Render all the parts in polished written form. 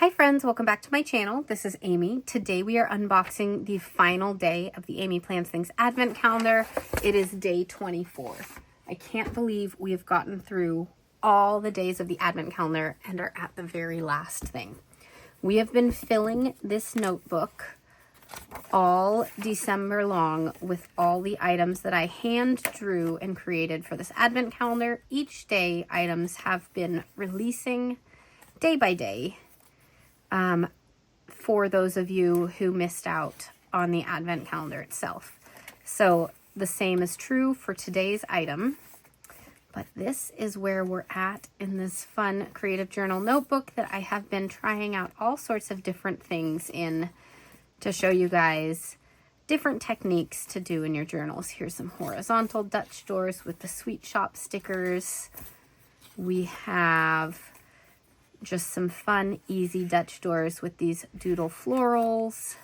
Hi friends, welcome back to my channel. This is Amy. Today we are unboxing the final day of the Amy Plans Things Advent Calendar. It is day 24. I can't believe we have gotten through all the days of the Advent Calendar and are at the very last thing. We have been filling this notebook all December long with all the items that I hand drew and created for this Advent Calendar. Each day items have been releasing day by day. For those of you who missed out on the Advent Calendar itself. So the same is true for today's item, but this is where we're at in this fun creative journal notebook that I have been trying out all sorts of different things in to show you guys different techniques to do in your journals. Here's some horizontal Dutch doors with the Sweet Shop stickers. We have just some fun, easy Dutch doors with these doodle florals.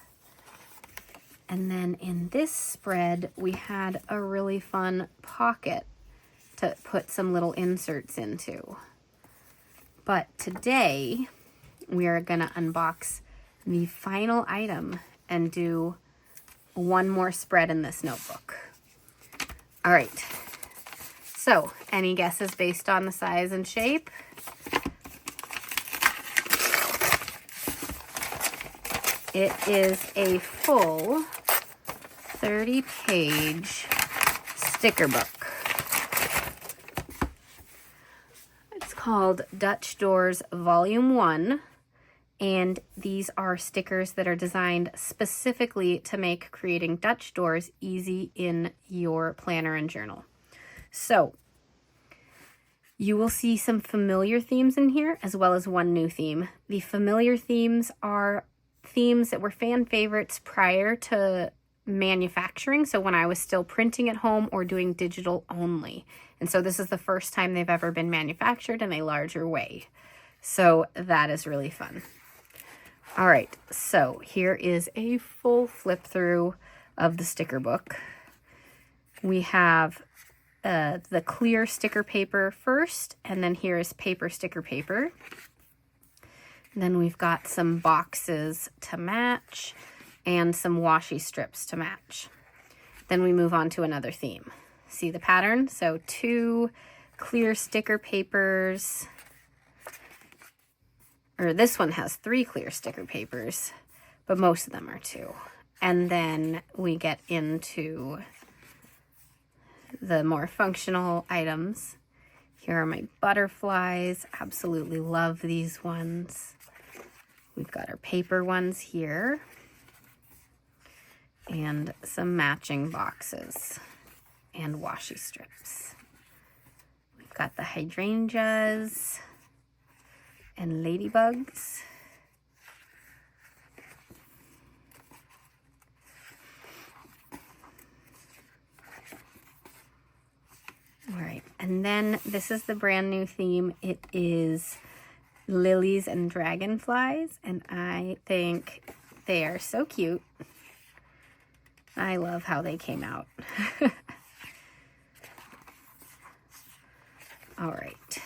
And then in this spread, we had a really fun pocket to put some little inserts into. But today, we are gonna unbox the final item and do one more spread in this notebook. All right, so any guesses based on the size and shape? It is a full 30-page sticker book. It's called Dutch Doors Volume 1, and these are stickers that are designed specifically to make creating Dutch doors easy in your planner and journal. So, you will see some familiar themes in here, as well as one new theme. The familiar themes are themes that were fan favorites prior to manufacturing, so when I was still printing at home or doing digital only. And so this is the first time they've ever been manufactured in a larger way. So that is really fun. All right, so here is a full flip through of the sticker book. We have the clear sticker paper first, and then here is paper sticker paper. Then we've got some boxes to match and some washi strips to match. Then we move on to another theme. See the pattern? So 2 clear sticker papers, or this one has 3 clear sticker papers, but most of them are 2. And then we get into the more functional items. Here are my butterflies. Absolutely love these ones. We've got our paper ones here and some matching boxes and washi strips. We've got the hydrangeas and ladybugs. All right, and then this is the brand new theme. It is lilies and dragonflies, and I think they are so cute. I love how they came out. All right,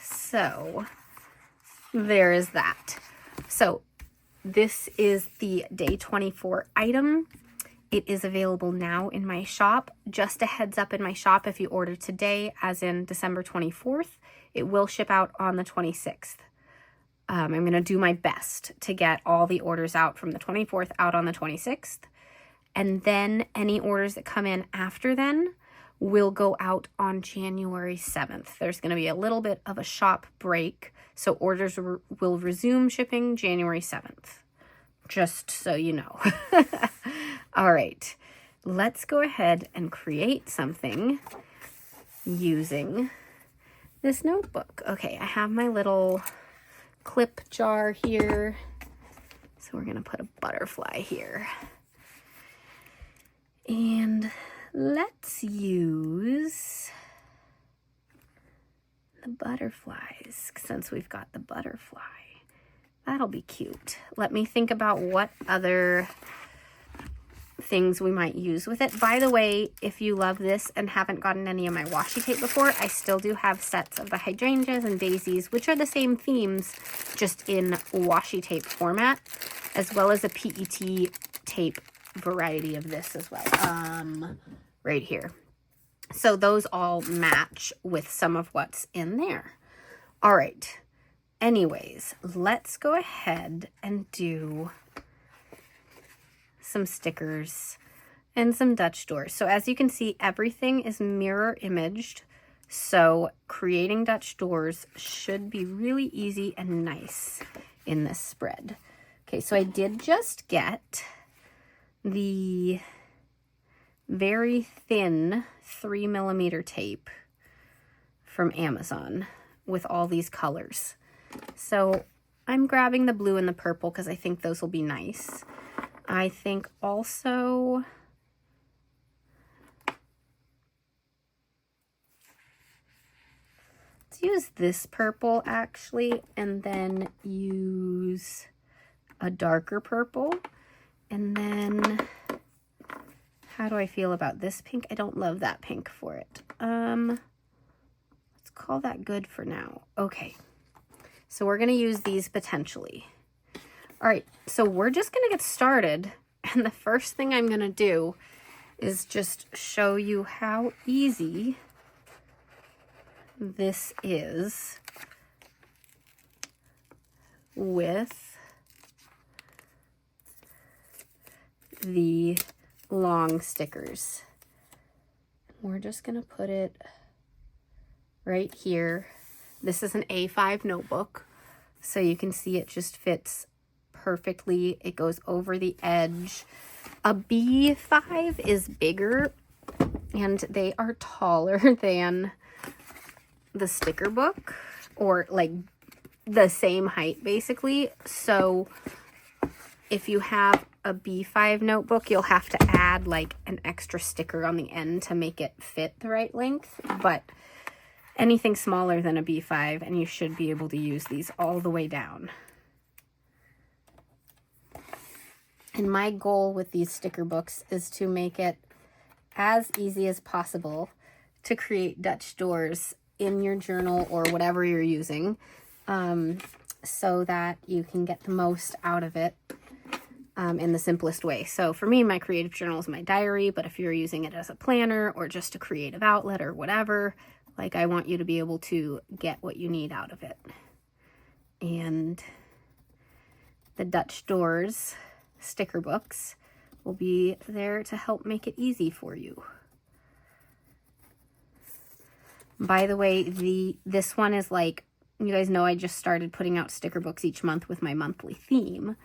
so there is that. So this is the day 24 item. It is available now in my shop. Just a heads up, in my shop, if you order today, as in December 24th, it will ship out on the 26th. I'm going to do my best to get all the orders out from the 24th out on the 26th. And then any orders that come in after then will go out on January 7th. There's going to be a little bit of a shop break, so orders will resume shipping January 7th. Just so you know. All right, let's go ahead and create something using this notebook. Okay, I have my little clip jar here. So we're going to put a butterfly here. And let's use the butterflies since we've got the butterfly. That'll be cute. Let me think about what other things we might use with it. By the way, if you love this and haven't gotten any of my washi tape before, I still do have sets of the hydrangeas and daisies, which are the same themes, just in washi tape format, as well as a PET tape variety of this as well, right here. So those all match with some of what's in there. All right. Anyways, let's go ahead and do some stickers and some Dutch doors. So as you can see, everything is mirror imaged. So creating Dutch doors should be really easy and nice in this spread. Okay, so I did just get the very thin 3mm tape from Amazon with all these colors. So I'm grabbing the blue and the purple because I think those will be nice. I think also let's use this purple actually, and then use a darker purple. And then how do I feel about this pink? I don't love that pink for it. Let's call that good for now. Okay. So we're going to use these potentially. All right, so we're just going to get started. And the first thing I'm going to do is just show you how easy this is with the long stickers. We're just going to put it right here. This is an A5 notebook, so you can see it just fits perfectly. It goes over the edge. A B5 is bigger, and they are taller than the sticker book, or like the same height basically. So if you have a B5 notebook, you'll have to add like an extra sticker on the end to make it fit the right length, but anything smaller than a B5 and you should be able to use these all the way down. And my goal with these sticker books is to make it as easy as possible to create Dutch doors in your journal or whatever you're using, so that you can get the most out of it in the simplest way. So for me, my creative journal is my diary, but if you're using it as a planner or just a creative outlet or whatever, like, I want you to be able to get what you need out of it. And the Dutch doors sticker books will be there to help make it easy for you. By the way, this one is like, you guys know I just started putting out sticker books each month with my monthly theme.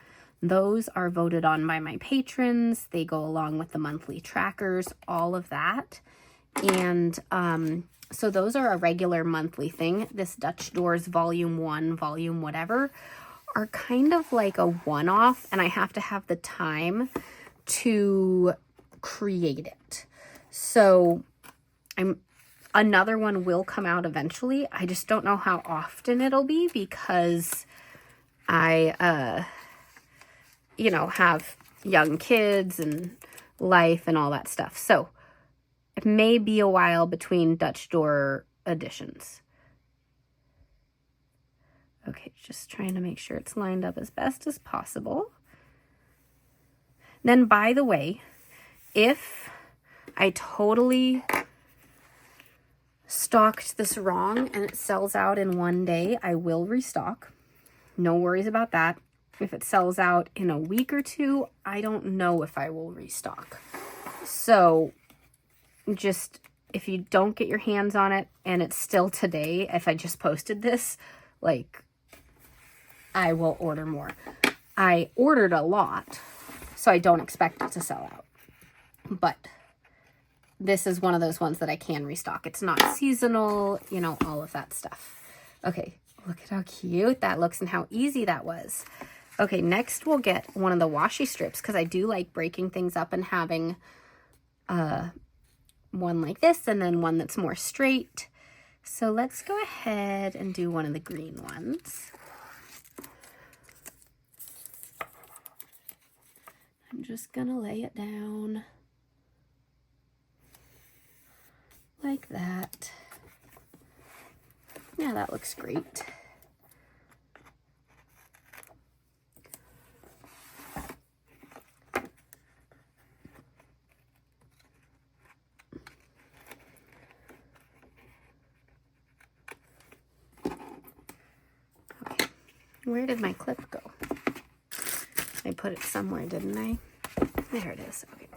Those are voted on by my patrons. They go along with the monthly trackers, all of that. And so those are a regular monthly thing. This Dutch Doors Volume 1, Volume whatever, are kind of like a one-off, and I have to have the time to create it. So another one will come out eventually. I just don't know how often it'll be because I, you know, have young kids and life and all that stuff. So it may be a while between Dutch door editions. Okay, just trying to make sure it's lined up as best as possible. Then, by the way, if I totally stocked this wrong and it sells out in one day, I will restock. No worries about that. If it sells out in a week or two, I don't know if I will restock. So just, if you don't get your hands on it and it's still today, if I just posted this, like, I will order more. I ordered a lot, so I don't expect it to sell out. But this is one of those ones that I can restock. It's not seasonal, you know, all of that stuff. Okay, look at how cute that looks and how easy that was. Okay, next we'll get one of the washi strips, because I do like breaking things up and having one like this and then one that's more straight. So let's go ahead and do one of the green ones. I'm I'm just gonna lay it down like that. Yeah, that looks great. Okay, where did my clip go? I put it somewhere, didn't I? There it is. Okay.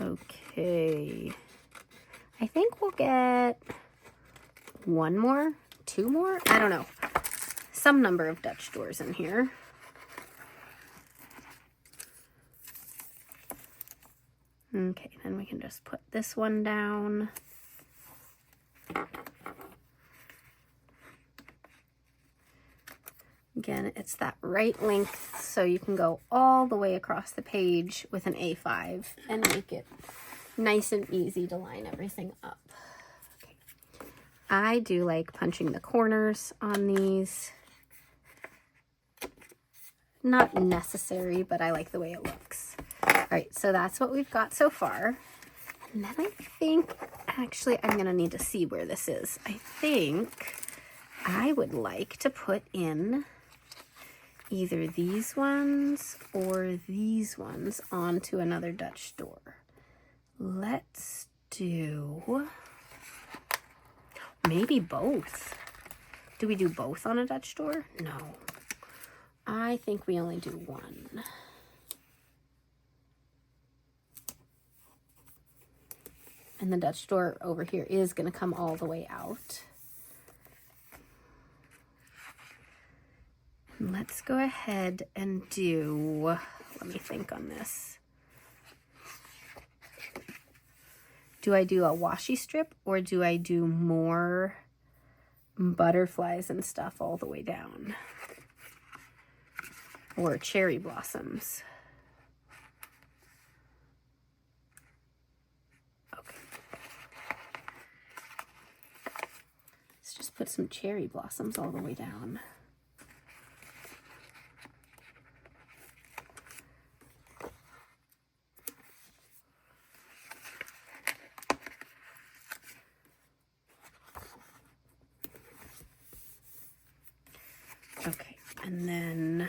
Okay, I think we'll get one more, two more, I don't know, some number of Dutch doors in here. Okay, then we can just put this one down. Again, it's that right length, so you can go all the way across the page with an A5 and make it nice and easy to line everything up. Okay. I do like punching the corners on these. Not necessary, but I like the way it looks. All right, so that's what we've got so far. And then I think, actually, I'm gonna need to see where this is. I think I would like to put in either these ones or these ones onto another Dutch door. Let's do maybe both. Do we do both on a Dutch door? No. I think we only do one. And the Dutch door over here is going to come all the way out. Let's go ahead and do, let me think on this. Do I do a washi strip or do I do more butterflies and stuff all the way down? Or cherry blossoms? Okay. Let's just put some cherry blossoms all the way down. Okay, and then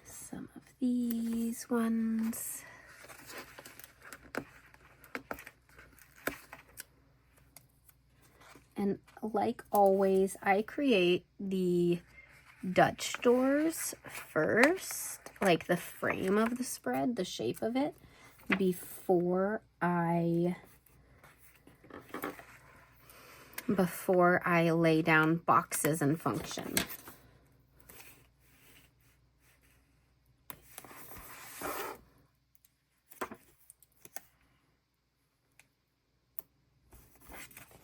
some of these ones. And like always, I create the Dutch doors first, like the frame of the spread, the shape of it, before I lay down boxes and function.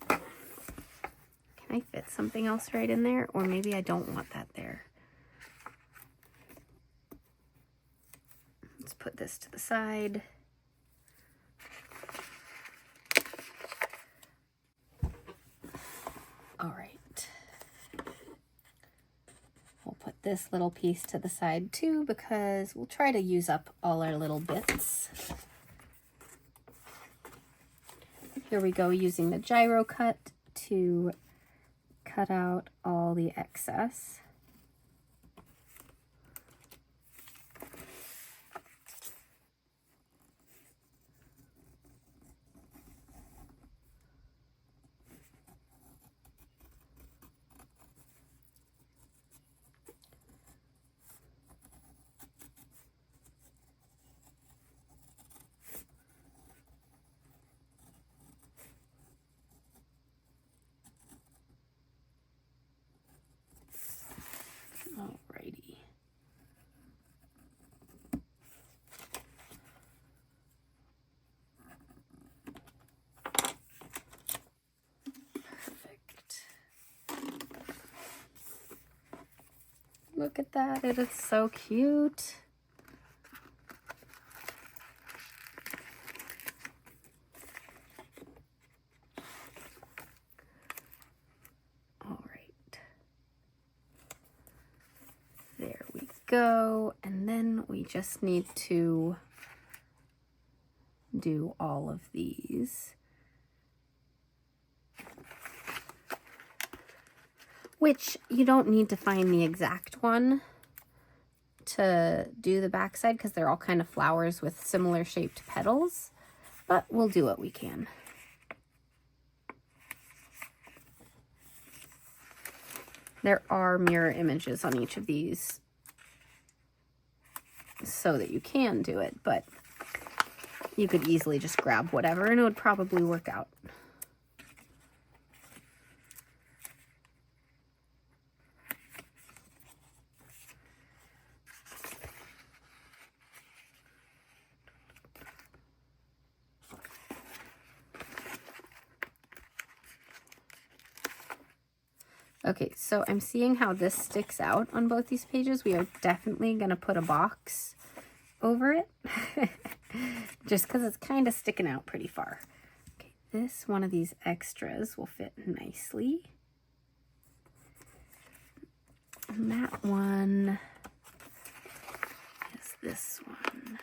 Can I fit something else right in there? Or maybe I don't want that there. Let's put this to the side. All right. We'll put this little piece to the side too, because we'll try to use up all our little bits. Here we go, using the gyro cut to cut out all the excess. Look at that. It is so cute. All right. There we go. And then we just need to do all of these. Which you don't need to find the exact one to do the backside because they're all kind of flowers with similar shaped petals, but we'll do what we can. There are mirror images on each of these so that you can do it, but you could easily just grab whatever and it would probably work out. Okay, so I'm seeing how this sticks out on both these pages. We are definitely going to put a box over it, just because it's kind of sticking out pretty far. Okay, this one of these extras will fit nicely. And that one is this one.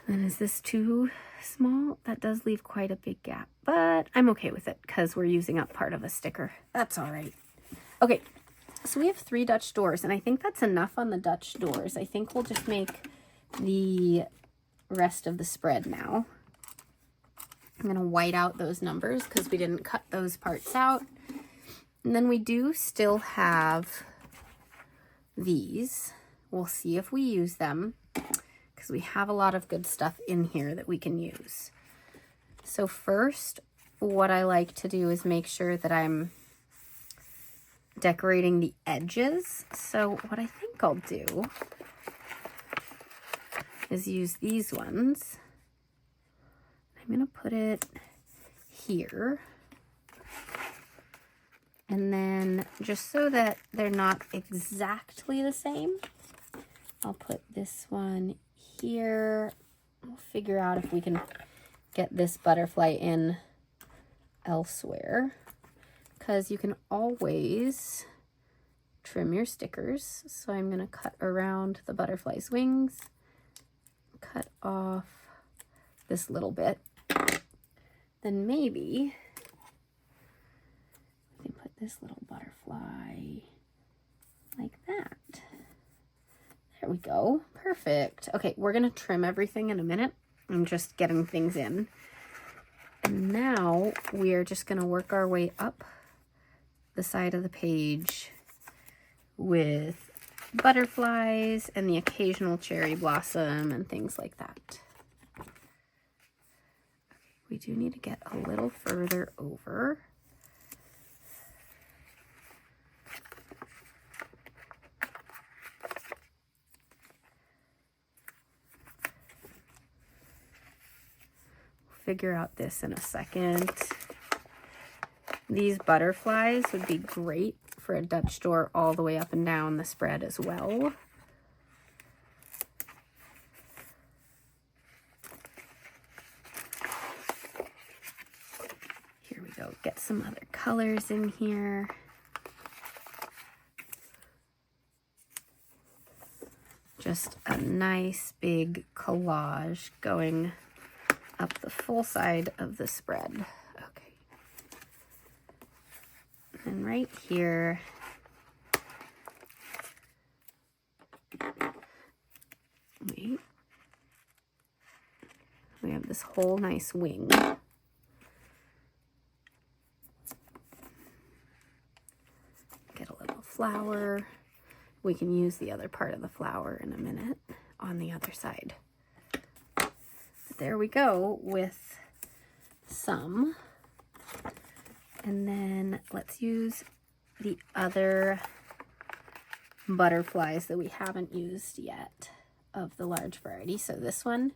And is this too small? That does leave quite a big gap, but I'm okay with it because we're using up part of a sticker. That's all right. Okay, so we have 3 Dutch doors, and I think that's enough on the Dutch doors. I think we'll just make the rest of the spread now. I'm going to white out those numbers because we didn't cut those parts out. And then we do still have these. We'll see if we use them, because we have a lot of good stuff in here that we can use. So first, what I like to do is make sure that I'm decorating the edges. So what I think I'll do is use these ones. I'm going to put it here. And then just so that they're not exactly the same, I'll put this one here. We'll figure out if we can get this butterfly in elsewhere, because you can always trim your stickers. So I'm going to cut around the butterfly's wings, cut off this little bit. Then maybe we can put this little butterfly like that. There we go. Perfect. Okay, we're going to trim everything in a minute. I'm just getting things in. And now we are just going to work our way up the side of the page with butterflies and the occasional cherry blossom and things like that. We do need to get a little further over. Figure out this in a second. These butterflies would be great for a Dutch door all the way up and down the spread as well. Here we go. Get some other colors in here. Just a nice big collage going up the full side of the spread. Okay. And right here, we have this whole nice wing. Get a little flower. We can use the other part of the flower in a minute on the other side. There we go with some. And then let's use the other butterflies that we haven't used yet of the large variety. So this one,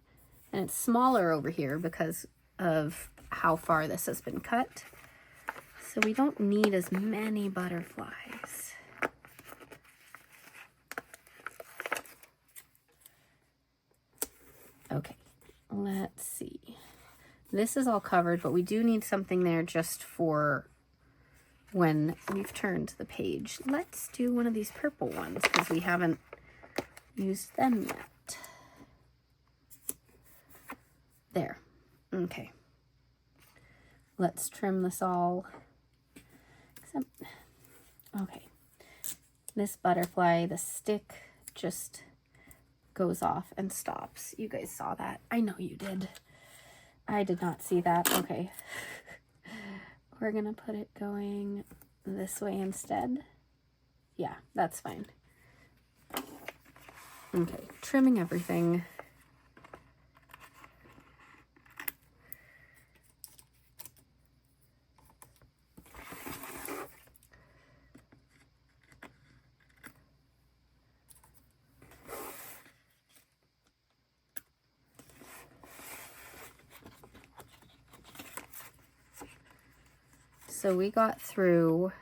and it's smaller over here because of how far this has been cut. So we don't need as many butterflies. Okay, let's see. This is all covered, but we do need something there just for when we've turned the page. Let's do one of these purple ones because we haven't used them yet. There. Okay. Let's trim this all. Okay. This butterfly, the stick just goes off and stops. You guys saw that. I know you did. I did not see that. Okay. We're gonna put it going this way instead. Yeah, that's fine. Okay, trimming everything. So we got through,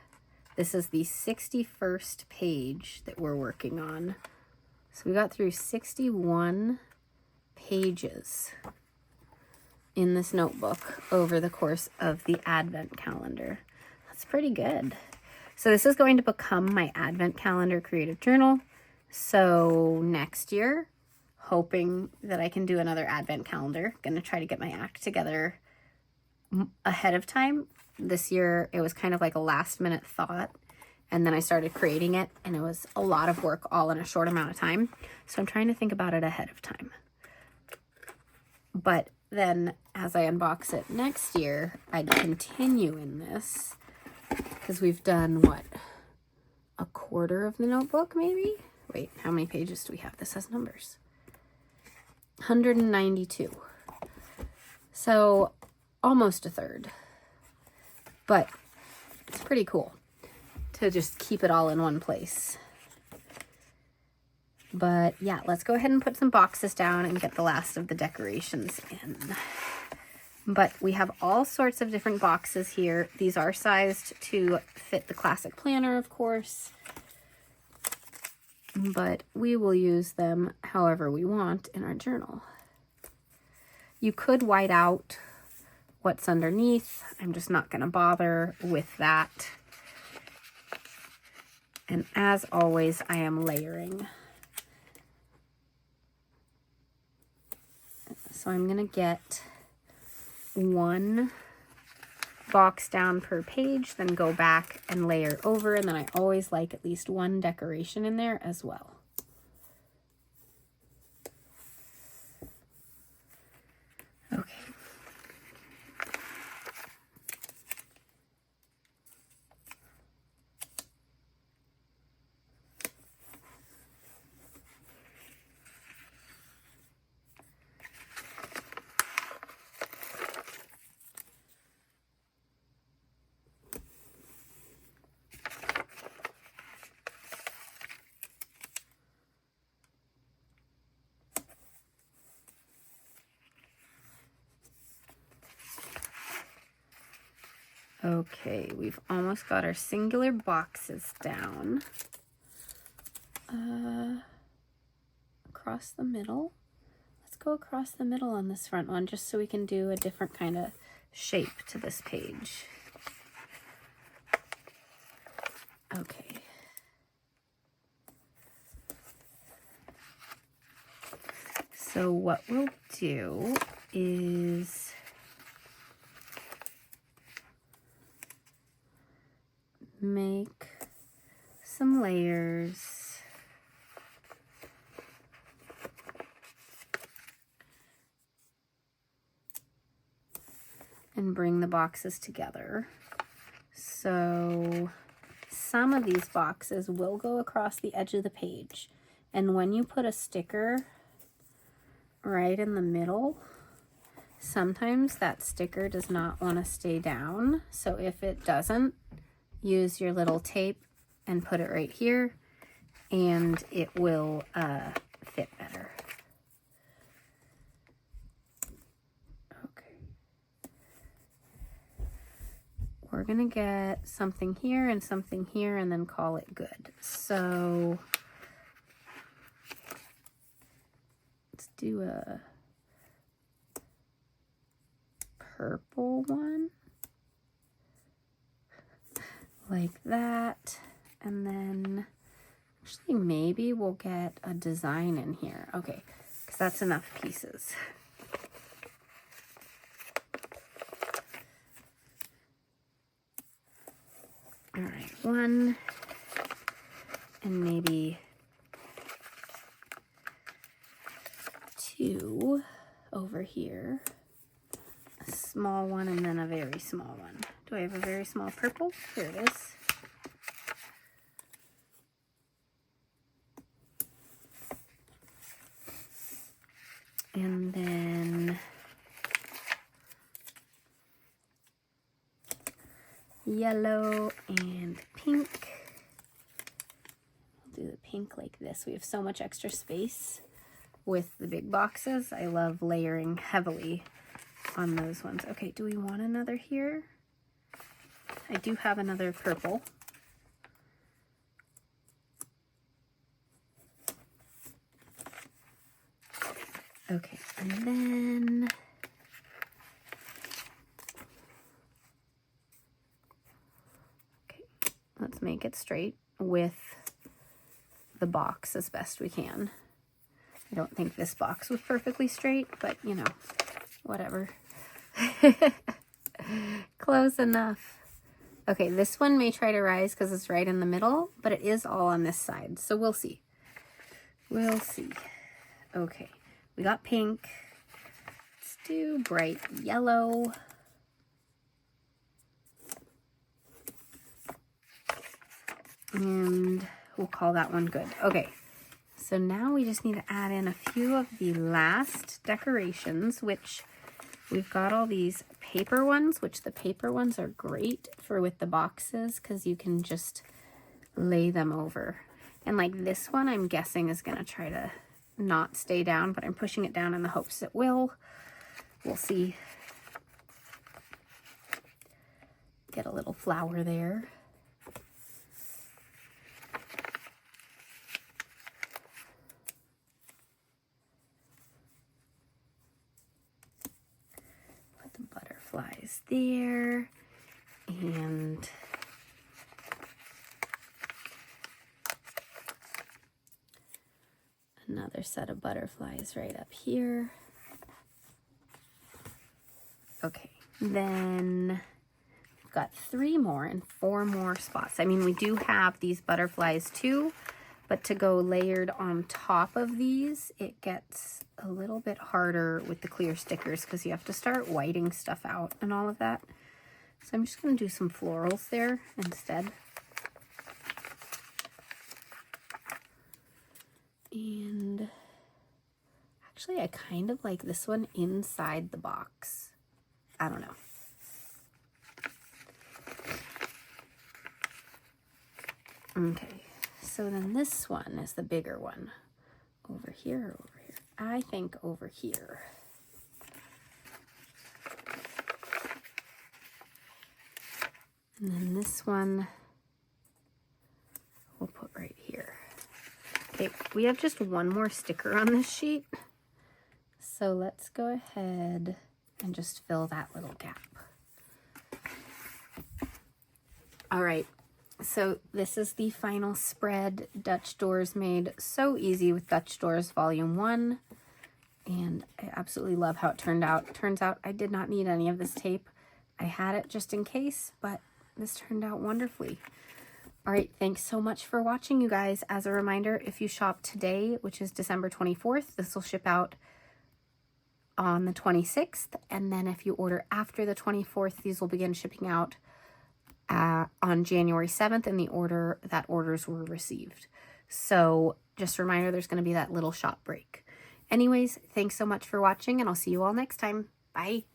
this is the 61st page that we're working on. So we got through 61 pages in this notebook over the course of the Advent calendar. That's pretty good. So this is going to become my Advent calendar creative journal. So next year, hoping that I can do another Advent calendar. Gonna try to get my act together ahead of time. This year, it was kind of like a last minute thought. And then I started creating it, and it was a lot of work all in a short amount of time. So I'm trying to think about it ahead of time. But then as I unbox it next year, I'd continue in this because we've done, what, a quarter of the notebook maybe? Wait, how many pages do we have? This has numbers. 192. So almost a third. But it's pretty cool to just keep it all in one place. But yeah, let's go ahead and put some boxes down and get the last of the decorations in. But we have all sorts of different boxes here. These are sized to fit the classic planner, of course. But we will use them however we want in our journal. You could white out what's underneath. I'm just not going to bother with that. And as always, I am layering. So I'm going to get one box down per page, then go back and layer over, and then I always like at least one decoration in there as well. Okay. Okay, we've almost got our singular boxes down. Across the middle. Let's go across the middle on this front one just so we can do a different kind of shape to this page. Okay. So what we'll do is make some layers. And bring the boxes together. So some of these boxes will go across the edge of the page. And when you put a sticker right in the middle, sometimes that sticker does not want to stay down. So if it doesn't, use your little tape and put it right here, and it will fit better. Okay. gonna get something here and then call it good. So let's do a purple one like that, and then actually maybe we'll get a design in here. Okay, because that's enough pieces. All right, one, and maybe two over here. A small one and then a very small one. Do I have a very small purple? Here it is. And then yellow and pink. I'll do the pink like this. We have so much extra space with the big boxes. I love layering heavily on those ones. Okay, do we want another here? I do have another purple. Okay, and then let's make it straight with the box as best we can. I don't think this box was perfectly straight, but you know, whatever. Close enough. Okay, this one may try to rise because it's right in the middle, but it is all on this side, so we'll see. We'll see. Okay, we got pink. Let's do bright yellow. And we'll call that one good. Okay, so now we just need to add in a few of the last decorations, which we've got all these paper ones, which the paper ones are great for with the boxes because you can just lay them over. And like this one, I'm guessing is going to try to not stay down, but I'm pushing it down in the hopes it will. We'll see. Get a little flower there. Butterflies there, and another set of butterflies right up here. Okay, then we've got 3 more and 4 more spots. I mean, we do have these butterflies too, but to go layered on top of these, it gets a little bit harder with the clear stickers because you have to start whiting stuff out and all of that. So I'm just going to do some florals there instead. And actually, I kind of like this one inside the box. I don't know. Okay, so then this one is the bigger one. Over here or over here? I think over here. And then this one we'll put right here. Okay, we have just one more sticker on this sheet. So let's go ahead and just fill that little gap. All right. So this is the final spread. Dutch Doors made so easy with Dutch Doors Volume 1. And I absolutely love how it turned out. Turns out I did not need any of this tape. I had it just in case, but this turned out wonderfully. All right, thanks so much for watching, you guys. As a reminder, if you shop today, which is December 24th, this will ship out on the 26th. And then if you order after the 24th, these will begin shipping out on January 7th in the order that orders were received. So just a reminder, there's going to be that little shop break. Anyways, thanks so much for watching, and I'll see you all next time. Bye.